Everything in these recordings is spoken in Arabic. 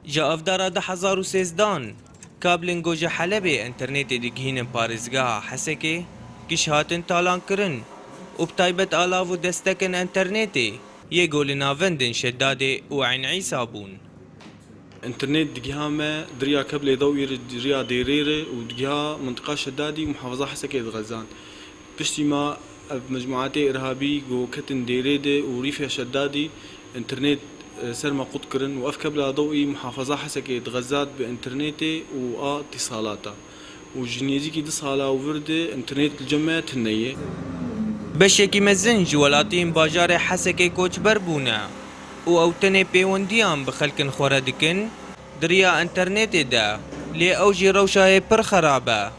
جا افدارا 2013 کابلن گوجه حلبه انترنت دیگهین پارزگاه حسکه کش هاتن تالان کرن و بتایبت آلاو و دستکن انترنتی یه گول ناوندن شداده و عین عیسا بون. انترنت دقيها ما دريا كبل ضوئي دريا ديريرة ودقيها منطقة شدادي ومحافظة حسكة غزان بشتي ما مجموعات إرهابي جو كتن ديريدة وريفة شدادي انترنت سرما قد كرن وأف كبل ضوئي محافظة حسكة غزات بانترنتي واتصالاتا وجنيزي كي دصالا وفردة انترنت الجمع تنية بشکی مزنج ولاتین باجار حسکه کوچبر بونه و او تنه پیوندیان بخلکن خوردکن دریا انترنت ده لی اوجی روشای پر خرابه.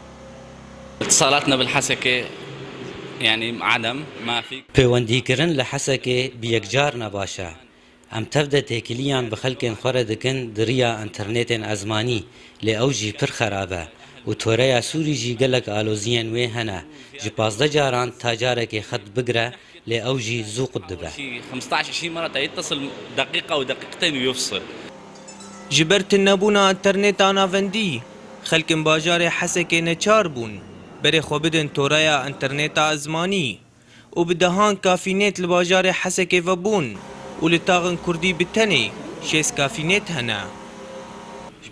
اتصالاتنا بالحسكة يعني عدم ما في پەیوەندیکردن لە حەسەکێ بەیەکجار نەباشە. ئەم تەفدە تێکیلیان بە خەڵکێن خۆرە دەکەن دڕیا ئەنتەرنێتێن ئەزمانی لێ ئەوژی پر خەرابە و تۆرەیە سووریژی گەلک ئالۆزیەن وێ هەنە ji 15 جاران تا جارێکی خەت بگرە لێ ئەوژی زوو قوت دەبە. شي 15 20 مرة يتصل دقيقة أو دقيقتين ويفصل. جبرتن نبونا انترنت آناوندی خلکن باجار حسکه نچار بون بری خوبدن تورایا انترنت ازمانی و بدهان کافینت لباجار حسکه و بون و لطاغن کردی بتنی شیس کافینت هنه.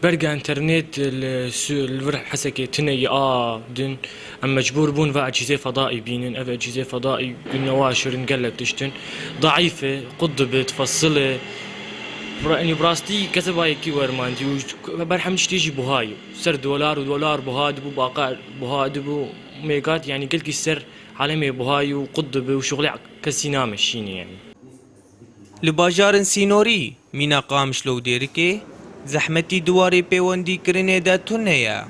برقى انترنت الورح حسكي تني دن ام مجبور بون في اجهزه فضائي بينن اف اجهزه فضائي نواشر نقلب تشتن ضعيفه قضبت فصله يعني براستي كسباي كي ورمانتي برحم تيجي بوهاي سر دولار ودولار بوهاد بو باقا بوهاد بو ميجات يعني قلت السر عالمي بوهاي وقضب وشغلي كسينام الشيني يعني لباجار سینوری مینا قامش لو دیرکه زحمتی دواری پیوندی کرنه دا تونه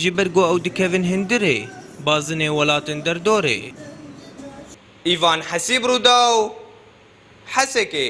جبرگو او دکوین هندره بازنه ولاتن در دوره. ایوان حسیب رو داو حسکه